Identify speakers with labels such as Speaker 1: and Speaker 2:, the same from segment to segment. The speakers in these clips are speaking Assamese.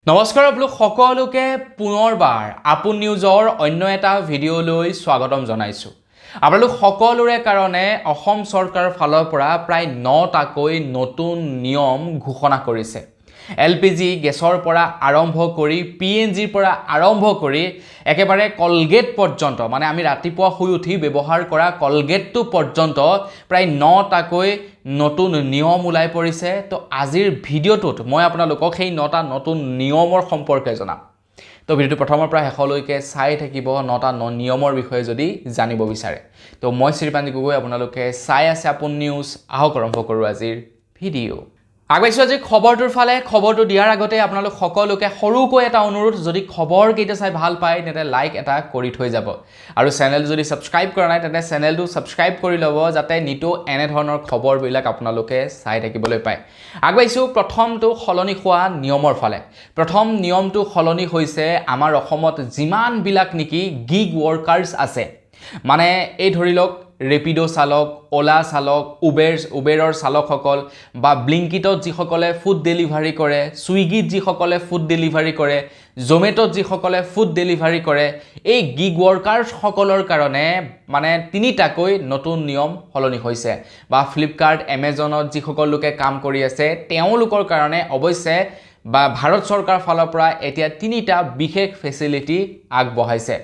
Speaker 1: নমস্কাৰ আপোনালোক সকলোকে পুনৰবাৰ আপোন নিউজৰ অন্য এটা ভিডিঅ'লৈ স্বাগতম জনাইছো। আপোনালোক সকলোৰে কাৰণে অসম চৰকাৰৰ ফালৰ পৰা প্ৰায় 9টাকৈ নতুন নিয়ম ঘোষণা কৰিছে। এলপিজি গেছৰ পৰা আৰম্ভ কৰি পিএনজিৰ পৰা আৰম্ভ কৰি একেবাৰে কলগেট পৰ্যন্ত মানে আমি ৰাতিপুৱা শুই উঠি ব্যৱহাৰ কৰা কলগেটটো পৰ্যন্ত প্ৰায় 9টাকৈ নতুন নিয়ম ওলাই পৰিছে। তো আজিৰ ভিডিঅ'টোত মই আপোনালোকক সেই 9টা নতুন নিয়মৰ সম্পৰ্কে জনাম। তো ভিডিঅ'টো প্ৰথমৰ পৰা শেষলৈকে চাই থাকিব 9টা নিয়মৰ বিষয়ে যদি জানিব বিচাৰে। তো মই শ্ৰীপাঞ্জি গগৈ, আপোনালোকে চাই আছে আপোন নিউজ। আহক আৰম্ভ কৰোঁ আজিৰ ভিডিঅ'। আগবাইছোঁ আজি খবৰটোৰ ফালে। খবৰটো দিয়াৰ আগতে আপোনালোক সকলোকে সৰুকৈ এটা অনুৰোধ, যদি খবৰকেইটা চাই ভাল পায় তেন্তে লাইক এটা কৰি থৈ যাব, আৰু চেনেল যদি ছাবস্ক্ৰাইব কৰা নাই তেন্তে চেনেলটো ছাবস্ক্ৰাইব কৰি ল'ব, যাতে নিতৌ এনেধৰণৰ খবৰবিলাক আপোনালোকে চাই থাকিবলৈ পায়। আগবাইছোঁ প্ৰথমটো সলনি হোৱা নিয়মৰ ফালে। প্ৰথম নিয়মটো সলনি হৈছে আমাৰ অসমত যিমানবিলাক নেকি গিগ ৱৰ্কাৰ্ছ আছে, মানে এই ধৰি লওক ৰেপিডো চালক, ওলা চালক, উবেৰৰ চালকসকল বা ব্লিংকিটত যিসকলে ফুড ডেলিভাৰী কৰে, ছুইগিত যিসকলে ফুড ডেলিভাৰী কৰে, জমেট'ত যিসকলে ফুড ডেলিভাৰী কৰে, এই গিগ ৱৰ্কাৰ্ছসকলৰ কাৰণে মানে 3টাকৈ নতুন নিয়ম সলনি হৈছে। বা ফ্লিপকাৰ্ট, এমেজনত যিসকল লোকে কাম কৰি আছে তেওঁলোকৰ কাৰণে অৱশ্যে বা ভাৰত চৰকাৰৰ ফালৰ পৰা এতিয়া 3টা বিশেষ ফেচিলিটি আগবঢ়াইছে।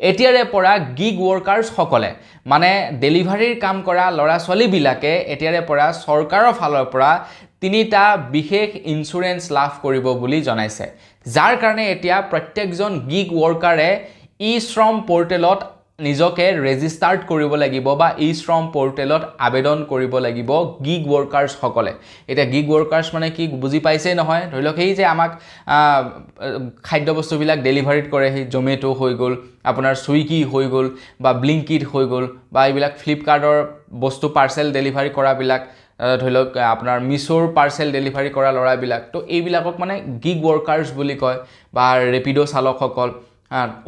Speaker 1: এতিয়াৰে পৰা গিগ ৱৰ্কাৰ্ছসকলে মানে ডেলিভাৰীৰ কাম কৰা ল'ৰা ছোৱালীবিলাকে এতিয়াৰে পৰা চৰকাৰৰ ফালৰ পৰা 3টা বিশেষ ইঞ্চুৰেঞ্চ লাভ কৰিব বুলি জনাইছে, যাৰ কাৰণে এতিয়া প্ৰত্যেকজন গিগ ৱৰ্কাৰে ই শ্ৰম পৰ্টেলত নিজকে ৰেজিষ্টাৰ্ড কৰিব লাগিব বা ই শ্ৰম পৰ্টেলত আবেদন কৰিব লাগিব গিগ ৱৰ্কাৰ্ছসকলে। এতিয়া গিগ ৱৰ্কাৰ্ছ মানে কি বুজি পাইছেই নহয়? ধৰি লওক সেই যে আমাক খাদ্যবস্তুবিলাক ডেলিভাৰীত কৰে, সেই জমেট' হৈ গ'ল, আপোনাৰ ছুইগি হৈ গ'ল বা ব্লিংকিট হৈ গ'ল, বা এইবিলাক ফ্লিপকাৰ্টৰ বস্তু পাৰ্চেল ডেলিভাৰী কৰাবিলাক, ধৰি লওক আপোনাৰ মিছ'ৰ পাৰ্চেল ডেলিভাৰী কৰা ল'ৰাবিলাক, তো এইবিলাকক মানে গিগ ৱৰ্কাৰ্ছ বুলি কয়। বা ৰেপিডো চালকসকল,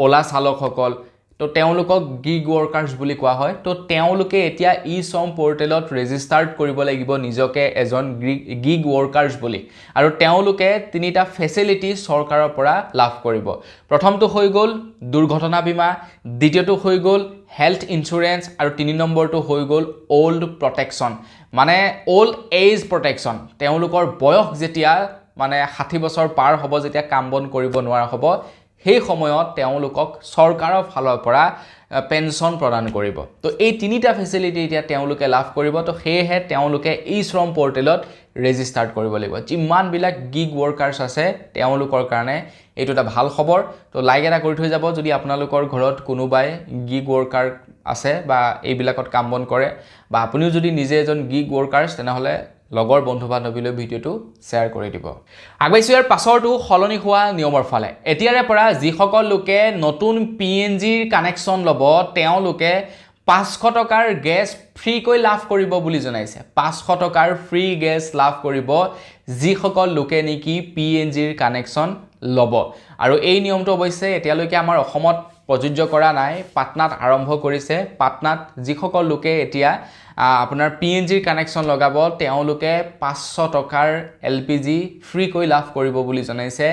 Speaker 1: ওলা চালকসকল, তো তেওঁলোকক গিগ ৱৰ্কাৰ্ছ বুলি কোৱা হয়। তো তেওঁলোকে এতিয়া ই শ্ৰম পৰ্টেলত ৰেজিষ্টাৰ্ড কৰিব লাগিব নিজকে এজন গিগ ৱৰ্কাৰ্ছ বুলি, আৰু তেওঁলোকে 3টা ফেচিলিটি চৰকাৰৰ পৰা লাভ কৰিব। প্ৰথমটো হৈ গ'ল দুৰ্ঘটনা বীমা, দ্বিতীয়টো হৈ গ'ল হেল্থ ইঞ্চুৰেঞ্চ, আৰু 3 নম্বৰটো হৈ গ'ল অল্ড প্ৰটেকশ্যন, মানে অল্ড এজ প্ৰটেকশ্যন। তেওঁলোকৰ বয়স যেতিয়া মানে 60 বছৰ পাৰ হ'ব, যেতিয়া কাম বন কৰিব নোৱাৰা হ'ব, সেই সময়ত তেওঁলোকক চৰকাৰৰ ফালৰ পৰা পেঞ্চন প্ৰদান কৰিব। তো এই 3টা ফেচিলিটি এতিয়া তেওঁলোকে লাভ কৰিব। তো সেয়েহে তেওঁলোকে ই শ্ৰম পৰ্টেলত ৰেজিষ্টাৰ্ড কৰিব লাগিব। যিমানবিলাক গিগ ৱৰ্কাৰ্ছ আছে তেওঁলোকৰ কাৰণে এইটো এটা ভাল খবৰ। তো লাইক এটা কৰি থৈ যাব যদি আপোনালোকৰ ঘৰত কোনোবাই গিগ ৱৰ্কাৰ আছে বা এইবিলাকত কাম বন কৰে, বা আপুনিও যদি নিজে এজন গিগ ৱৰ্কাৰ্ছ, তেনেহ'লে লগৰ বন্ধু বান্ধৱীলৈ ভিডিঅ'টো শ্বেয়াৰ কৰি দিব। আগবাইছোঁ ইয়াৰ পাছৰটো সলনি হোৱা নিয়মৰ ফালে। এতিয়াৰে পৰা যিসকল লোকে নতুন পিএনজিৰ কানেকশ্যন ল'ব তেওঁলোকে 500 টকাৰ গেছ ফ্ৰীকৈ লাভ কৰিব বুলি জনাইছে। 500 টকাৰ ফ্ৰী গেছ লাভ কৰিব যিসকল লোকে নেকি পিএনজিৰ কানেকশ্যন ল'ব। আৰু এই নিয়মটো অৱশ্যে এতিয়ালৈকে আমাৰ অসমত প্ৰযোজ্য কৰা নাই, পাটনাত আৰম্ভ কৰিছে। পাটনাত যিসকল লোকে এতিয়া আপোনাৰ পিএনজিৰ কানেকশ্যন লগাব তেওঁলোকে 500 টকাৰ এলপিজি ফ্ৰীকৈ লাভ কৰিব বুলি জনাইছে,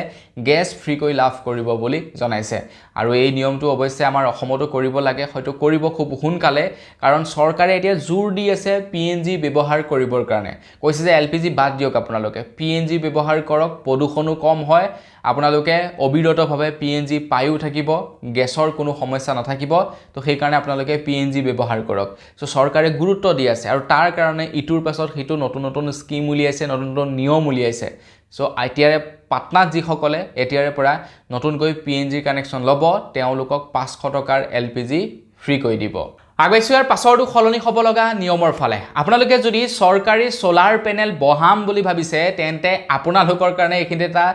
Speaker 1: গেছ ফ্ৰীকৈ লাভ কৰিব বুলি জনাইছে। আৰু এই নিয়মটো অৱশ্যে আমাৰ অসমতো কৰিব লাগে, হয়তো কৰিব খুব সোনকালে, কাৰণ চৰকাৰে এতিয়া জোৰ দি আছে পিএনজি ব্যৱহাৰ কৰিবৰ কাৰণে। কৈছে যে এলপিজি বাদ দিয়ক, আপোনালোকে পিএনজি ব্যৱহাৰ কৰক, প্ৰদূষণো কম হয়, আপোনালোকে অবিৰতভাৱে পিএনজি পায়ো থাকিব, গেছৰ কোনো সমস্যা নাথাকিব। তো সেইকাৰণে আপোনালোকে পিএনজি ব্যৱহাৰ কৰক। চ' চৰকাৰে গুৰুত্ব দি আছে, আৰু তাৰ কাৰণে ইটোৰ পাছত সিটো নতুন নতুন স্কিম উলিয়াইছে, নতুন নতুন নিয়ম উলিয়াইছে। চ' এতিয়াৰে পাটনাত যিসকলে এতিয়াৰে পৰা নতুনকৈ পিএনজিৰ কানেকশ্যন ল'ব তেওঁলোকক 500 টকাৰ এলপিজি ফ্ৰীকৈ দিব। আগবাইছোঁ ইয়াৰ পাছৰটো সলনি হ'ব লগা নিয়মৰ ফালে। আপোনালোকে যদি চৰকাৰী ছ'লাৰ পেনেল বহাম বুলি ভাবিছে তেন্তে আপোনালোকৰ কাৰণে এইখিনিতে এটা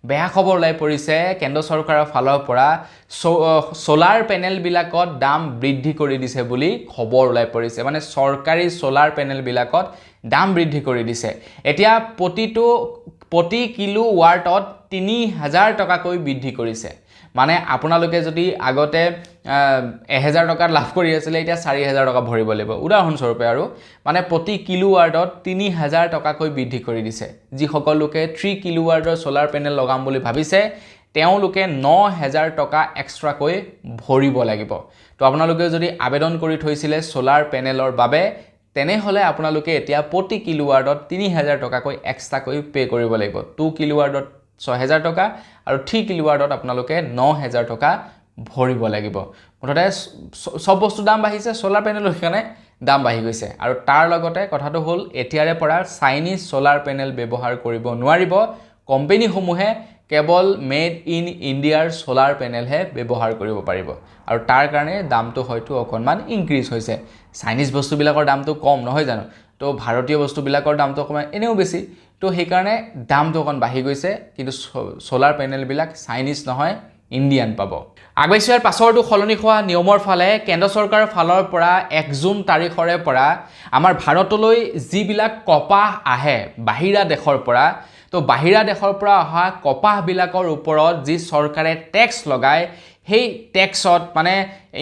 Speaker 1: বেয়া খবৰ ওলাই পৰিছে। কেন্দ্ৰ চৰকাৰৰ ফালৰ পৰা ছ'লাৰ পেনেলবিলাকত দাম বৃদ্ধি কৰি দিছে বুলি খবৰ ওলাই পৰিছে। মানে চৰকাৰী ছ'লাৰ পেনেলবিলাকত দাম বৃদ্ধি কৰি দিছে। এতিয়া প্ৰতিটো প্ৰতি কিলোৱাটত 3000 টকাকৈ বৃদ্ধি কৰিছে মানে আপোনালোকে যদি আগতে 1000 টকাত লাভ কৰি আছিলে এতিয়া 4000 টকা ভৰিব লাগিব উদাহৰণস্বৰূপে আৰু মানে প্ৰতি কিলোৱাটত 3000 টকাকৈ বৃদ্ধি কৰি দিছে যিসকল লোকে 3 কিলোৱাটৰ সোলাৰ পেনেল লগাম বুলি ভাবিছে তেওঁলোকে 9000 টকা এক্সট্ৰাকৈ ভৰিব লাগিব তো আপোনালোকে যদি আবেদন কৰি থৈছিলে সোলাৰ পেনেলৰ বাবে তেনেহলে আপোনালোকে এতিয়া প্ৰতি কিলোৱাটত 3000 টকাকৈ এক্সট্ৰাকৈ পে কৰিব লাগিব 2 কিলোৱাটত 6000 টকা আৰু 3 কিলোৱাটত আপোনালোকে 9000 টকা ভৰিব লাগিব মুঠতে সব বস্তু দাম বাঢ়িছে সোলাৰ পেনেলৰ কাৰণে দাম বাঢ়ি গৈছে আৰু তাৰ লগতে কথাটো হ'ল এতিয়াৰে পৰা চাইনিজ সোলাৰ পেনেল ব্যৱহাৰ কৰিব নোৱাৰিব কোম্পানী সমূহে কেৱল মেড ইন ইণ্ডিয়াৰ সোলাৰ পেনেলহে ব্যৱহাৰ কৰিব পাৰিব আৰু তাৰ কাৰণে দামটো হয়তো অকনমান ইনক্ৰিজ হৈছে চাইনিজ বস্তুবিলাকৰ দামটো কম নহয় জানো তো ভাৰতীয় বস্তুবিলাকৰ দামটো অকমান এনেও বেছি তো সেই কাৰণে দামটো অকন বাঢ়ি গৈছে কিন্তু সোলাৰ পেনেলবিলাক চাইনিজ নহয় ইণ্ডিয়ান পাব আগবাইছৰ পাছৰটো খলনি হোৱা নিয়মৰ ফালে কেন্দ্ৰ চৰকাৰৰ ফালৰ পৰা 1 জুন তাৰিখৰে পৰা আমাৰ ভাৰতলৈ যিবিলাক কপাহ আহে বাহিৰা দেশৰ পৰা তো বাহিৰা দেশৰ পৰা অহা কপাহবিলাকৰ ওপৰত যি চৰকাৰে টেক্স লগায় সেই টেক্সত মানে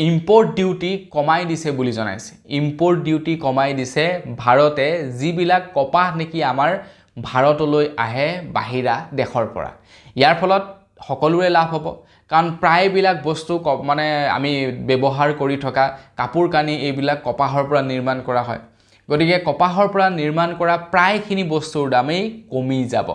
Speaker 1: ইম্পৰ্ট ডিউটি কমাই দিছে বুলি জনাইছে ইম্পৰ্ট ডিউটি কমাই দিছে ভাৰতে যিবিলাক কপাহ নেকি আমাৰ ভাৰতলৈ আহে বাহিৰা দেশৰ পৰা ইয়াৰ ফলত সকলোৰে লাভ হ'ব কাৰণ প্ৰায়বিলাক বস্তু মানে আমি ব্যৱহাৰ কৰি থকা কাপোৰ কানি এইবিলাক কপাহৰ পৰা নিৰ্মাণ কৰা হয় গতিকে কপাহৰ পৰা নিৰ্মাণ কৰা প্ৰায়খিনি বস্তুৰ দামেই কমি যাব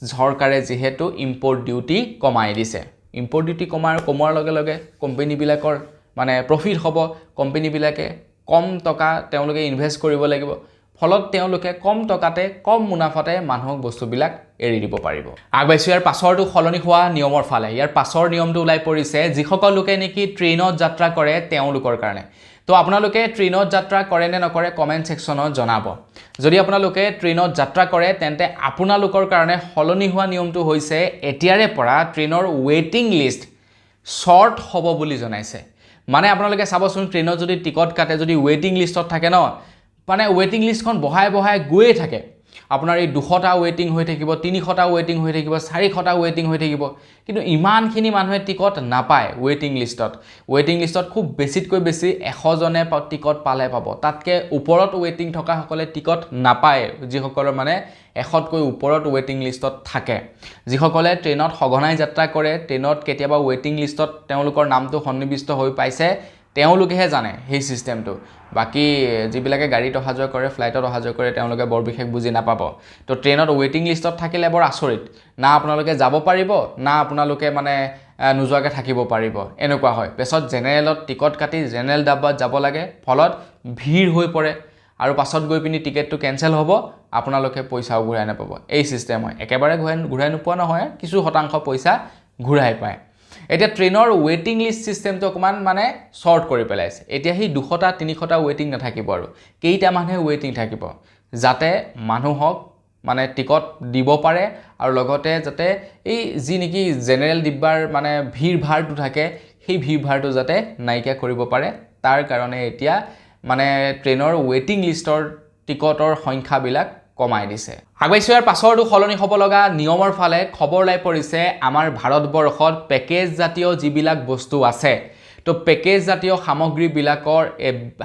Speaker 1: চৰকাৰে যেহেতু ইম্পৰ্ট ডিউটি কমাই দিছে ইম্পৰ্ট ডিউটি কমাৰ লগে লগে কোম্পানীবিলাকৰ মানে প্ৰফিট হ'ব কোম্পানীবিলাকে কম টকা তেওঁলোকে ইনভেষ্ট কৰিব লাগিব ফলত তেওঁলোকে কম টকাতে কম মুনাফাতে মানুহক বস্তুবিলাক এৰি দিব পাৰিব আগবাইছো ইয়াৰ পাছৰটো খলনি হোৱা নিয়মৰ ফালে ইয়াৰ পাছৰ নিয়মটো ওলাই পৰিছে যিসকল লোকে নেকি ট্ৰেইনত যাত্ৰা কৰে তেওঁলোকৰ কাৰণে তো আপোনালোকে ট্ৰেইনত যাত্ৰা কৰে নে নকৰে কমেন্ট সেকশনত জনাব যদি আপোনালোকে ট্ৰেইনত যাত্ৰা কৰে তেন্তে আপোনালোকৰ কাৰণে খলনি হোৱা নিয়মটো হৈছে এতিয়াৰে পৰা ট্ৰেইনৰ ৱেটিং লিষ্ট শৰ্ট হ'ব বুলি জনাইছে মানে আপোনালোকে চাবচোন ট্ৰেইনত যদি টিকট কাটে যদি ৱেটিং লিষ্টত থাকে ন মানে ৱেটিং লিষ্টখন বহাই গৈয়ে থাকে আপোনাৰ এই 200টা ৱেটিং হৈ থাকিব 300টা ৱেটিং হৈ থাকিব 400টা ৱেটিং হৈ থাকিব কিন্তু ইমানখিনি মানুহে টিকট নাপায় ৱেটিং লিষ্টত খুব বেছিতকৈ বেছি 100 জনে টিকট পালে পাব তাতকে ওপৰত ৱেটিং থকা সকলে টিকট নাপায় যিসকলৰ মানে 100তকৈ ওপৰত ৱেটিং লিষ্টত থাকে যিসকলে ট্ৰেইনত সঘনাই যাত্ৰা কৰে ট্ৰেইনত কেতিয়াবা ৱেটিং লিষ্টত তেওঁলোকৰ নামটো সন্নিবিষ্ট হৈ পাইছে তেওঁলোকেহে জানে সেই সিস্টেমটো বাকি যিবিলাকে গাড়ীত অহাযোৱা কৰে ফ্লাইটত অহাযোৱা কৰে তেওঁলোকে বৰ বিশেষ বুজি নাপাব তো ট্ৰেইনত ৱেটিং লিষ্টত থাকিলে বৰ আচৰিত না আপোনালোকে যাব পাৰিব না আপোনালোকে মানে নুজুৱাকে থাকিব পাৰিব এনেকুৱা হয় পেছত জেনেৰেলত টিকট কাটি জেনেৰেল ডাব্বাত যাব লাগে ফলত ভিৰ হৈ পৰে আৰু পাছত গৈ পিনি টিকেটটো কেনসেল হ'ব আপোনালোকে পইচাও ঘূৰাই নাপাব এই সিস্টেম হয় একেবাৰে ঘূৰাই নোপোৱা নহয় কিছু শতাংশ পইচা ঘূৰাই পায় এতিয়া ট্ৰেইনৰ ৱেটিং লিষ্ট সিস্টেমটো অকমান মানে শৰ্ট কৰি পেলাইছে এতিয়া হি 200টা 300টা ৱেটিং নাথাকিব আৰু কেইটা মানুহে ৱেটিং থাকিব যাতে মানুহক মানে টিকট দিব পাৰে আৰু লগতে যাতে এই যি নেকি জেনেৰেল ডিব্বাৰ মানে ভিৰ ভাৰটো থাকে সেই ভিৰ ভাৰটো যাতে নাইকিয়া কৰিব পাৰে তাৰ কাৰণে এতিয়া মানে ট্ৰেইনৰ ৱেটিং লিষ্টৰ টিকটৰ সংখ্যাবিলাক কমাই দিছে আগবাইছো ইয়াৰ পাছৰটো খলনি হ'ব লগা নিয়মৰ ফালে খবৰ লাই পৰিছে আমাৰ ভাৰতবৰ্ষত পেকেজ জাতীয় যিবিলাক বস্তু আছে তো পেকেজ জাতীয়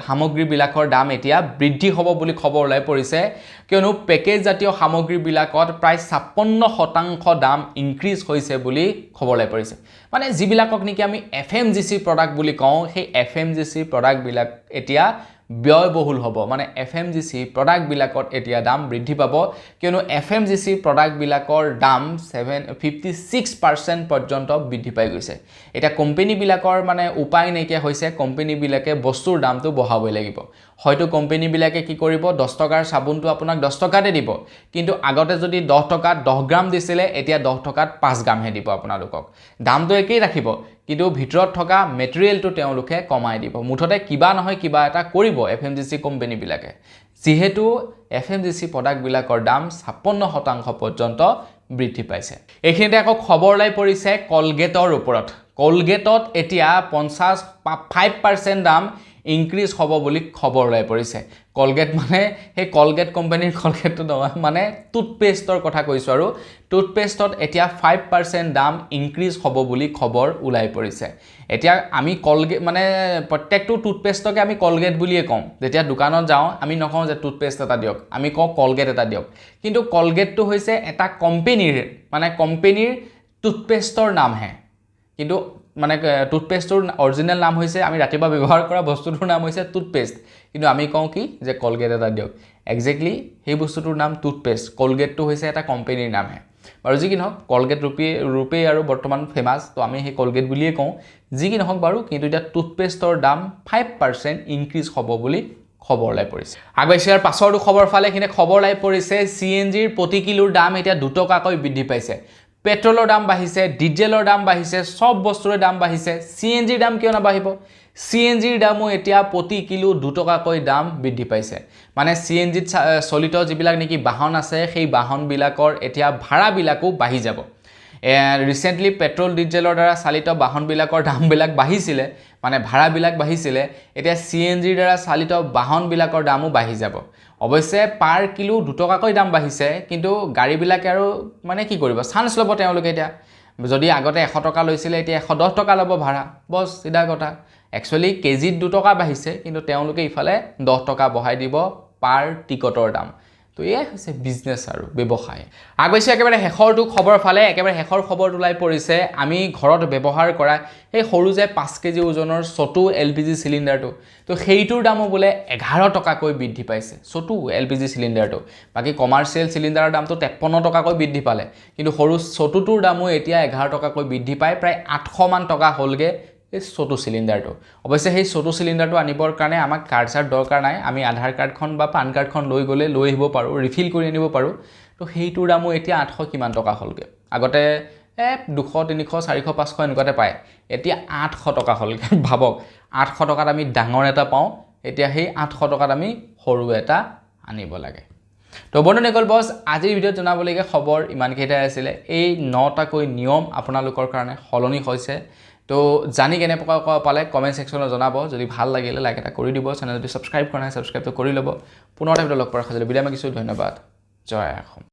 Speaker 1: সামগ্ৰীবিলাকৰ দাম এতিয়া বৃদ্ধি হ'ব বুলি খবৰ লাই পৰিছে কিয়নো পেকেজ জাতীয় সামগ্ৰীবিলাকত প্ৰায় 56% দাম ইনক্ৰিজ হৈছে বুলি খবৰ লাই পৰিছে মানে যিবিলাকক নেকি আমি এফএমজিসি প্ৰডাক্ট বুলি কওঁ সেই এফএমজিসি প্ৰডাক্টবিলাক এতিয়া ব্যয়বহুল হ'ব মানে এফএমজিসি প্ৰডাক্ট বিলাকত এতিয়া দাম বৃদ্ধি পাব কিয়নো এফএমজিসি প্ৰডাক্ট বিলাকৰ দাম 56% পৰ্যন্ত বৃদ্ধি পাই গৈছে এটা কোম্পানী বিলাকৰ মানে উপায় নাইকিয়া হৈছে কোম্পানী বিলাকে বস্তুৰ দামটো বঢ়াবই লাগিব হয়তো কোম্পানী বিলাকে কি কৰিব 10 টকাৰ সাবুনটো আপোনাক 10 টকাতে দিব কিন্তু আগতে যদি 10 টকাত 10 গ্ৰাম দিছিলে এতিয়া 10 টকাত 5 গ্ৰাম হে দিব আপোনালোকক দামটো একেই ৰাখিব কিন্তু ভিতৰত থকা মেটেৰিয়েলটো তেওঁলোকে কমাই দিব মুঠতে কিবা নহয় কিবা এটা কৰিব এফএমজিসি কোম্পানী বিলাকে যেহেতু এফএমজিসি প্ৰডাক্ট বিলাকৰ দাম 56% পৰ্যন্ত বৃদ্ধি পাইছে এইখিনিতে আকৌ খবৰ লাই পৰিছে কলগেটৰ ওপৰত কলগেটত এতিয়া 55% দাম ইনক্ৰিজ হ'ব বুলি খবৰ ওলাই পৰিছে কলগেট মানে সেই কলগেট কোম্পানীৰ কলগেটটো নহয় মানে টুথপেষ্টৰ কথা কৈছোঁ আৰু টুথপেষ্টত এতিয়া 5% দাম ইনক্ৰিজ হ'ব বুলি খবৰ ওলাই পৰিছে এতিয়া আমি কলগেট মানে প্ৰত্যেকটো টুথপেষ্টকে আমি কলগেট বুলিয়ে কওঁ যেতিয়া দোকানত যাওঁ আমি নকওঁ যে টুথপেষ্ট এটা দিয়ক আমি কওঁ কলগেট এটা দিয়ক কিন্তু কলগেটটো হৈছে এটা কোম্পানীৰ মানে কোম্পানীৰ টুথপেষ্টৰ নামহে কিন্তু মানে টুথপেষ্টৰ অৰিজিনেল নাম হৈছে আমি ৰাতিপুৱা ব্যৱহাৰ কৰা বস্তুটোৰ নাম হৈছে টুথপেষ্ট কিন্তু আমি কওঁ কি যে কলগেট এটা দিয়ক এক্সেক্টলি সেই বস্তুটোৰ নাম টুথপেষ্ট কলগেটটো হৈছে এটা কোম্পানীৰ নামহে বাৰু যি কি নহওক কলগেট ৰূপে আৰু বৰ্তমান ফেমাছ তো আমি সেই কলগেট বুলিয়ে কওঁ যি কি নহওক বাৰু কিন্তু এতিয়া টুথপেষ্টৰ দাম 5% ইনক্ৰিজ হ'ব বুলি খবৰ ওলাই পৰিছে আগবাইছে ইয়াৰ পাছৰটো খবৰ ফালে এইখিনি খবৰ ওলাই পৰিছে CNGৰ প্ৰতি কিলোৰ দাম এতিয়া 2 টকাকৈ বৃদ্ধি পাইছে পেট্ৰলৰ দাম বাঢ়িছে ডিজেলৰ দাম বাঢ়িছে সব বস্তুৰে দাম বাঢ়িছে CNGৰ দাম কিয় নাবাঢ়িব CNGৰ দামো এতিয়া প্ৰতি কিলো 2 টকাকৈ দাম বৃদ্ধি পাইছে মানে CNGত চলিত যিবিলাক নেকি বাহন আছে সেই বাহনবিলাকৰ এতিয়া ভাড়াবিলাকো বাঢ়ি যাব ৰিসেন্টলি পেট্ৰল ডিজেলৰ দ্বাৰা চালিত বাহনবিলাকৰ দামবিলাক বাঢ়িছিলে মানে ভাড়াবিলাক বাঢ়িছিলে এতিয়া CNGৰ দ্বাৰা চালিত বাহনবিলাকৰ দামো বাঢ়ি যাব অৱশ্যে পাৰ কিলো 2 টকাকৈ দাম বাঢ়িছে কিন্তু গাড়ীবিলাকে আৰু মানে কি কৰিব চান্স ল'ব তেওঁলোকে এতিয়া যদি আগতে 100 টকা লৈছিলে এতিয়া 110 টকা ল'ব ভাড়া বস সিধা কথা একচুয়ালি কেজিত 2 টকা বাঢ়িছে কিন্তু তেওঁলোকে ইফালে 10 টকা বঢ়াই দিব পাৰ টিকটৰ দাম তো এই হৈছে বিজনেস আৰু ব্যৱসায় আগবাইছে একেবাৰে হেখৰটো খবৰ ফালে একেবাৰে হেখৰ খবৰ ওলাই পৰিছে আমি ঘৰত ব্যৱহাৰ কৰা এই সৰু যে 5 কেজি ওজনৰ ছোটু LPG সিলিন্ডাৰটো তো সেইটোৰ দামো বোলে 11 টকাকৈ বৃদ্ধি পাইছে ছোটু LPG সিলিন্ডাৰটো বাকি কমাৰ্শিয়েল সিলিন্ডাৰৰ দামটো 53 টকাকৈ বৃদ্ধি পালে কিন্তু সৰু ছোটুটোৰ দামো এতিয়া 11 টকাকৈ বৃদ্ধি পায় প্ৰায় 800 মান টকা হ'লগে এই ছোটু সিলিন্ডাৰটো অৱশ্যে সেই ছোটু সিলিন্ডাৰটো আনিবৰ কাৰণে আমাক কাৰ্ড চাৰ্ট দৰকাৰ নাই আমি আধাৰ কাৰ্ডখন বা পান কাৰ্ডখন লৈ গ'লে লৈ আহিব পাৰো ৰিফিল কৰি আনিব পাৰো তো সেইটোৰ দামো এতিয়া 800 কিমান টকা হ'লগে আগতে 200 300 400 500 এনেকুৱাতে পায় এতিয়া 800 টকা হ'লগে ভাবক 800 টকাত আমি ডাঙৰ এটা পাওঁ এতিয়া সেই 800 টকাত আমি সৰু এটা আনিব লাগে তো বন্ধুসকল বস আজিৰ ভিডিঅ'ত জনাবলগীয়া খবৰ ইমান কেইটাই আছিল এই 9টাকৈ নিয়ম আপোনালোকৰ কাৰণে হলনি হৈছে তো জানি কেনে পালে কমেন্ট সেকশনত জনাব যদি ভাল লাগিলে লাইক এটা কৰি দিব চেনেলটো সাবস্ক্ৰাইব কৰা নাই সাবস্ক্ৰাইব কৰি ল'ব পুনৰ এটা ভিডিঅ' লগ পোৱাৰ খাজলে বিদায় মাগিছো ধন্যবাদ জয় অসম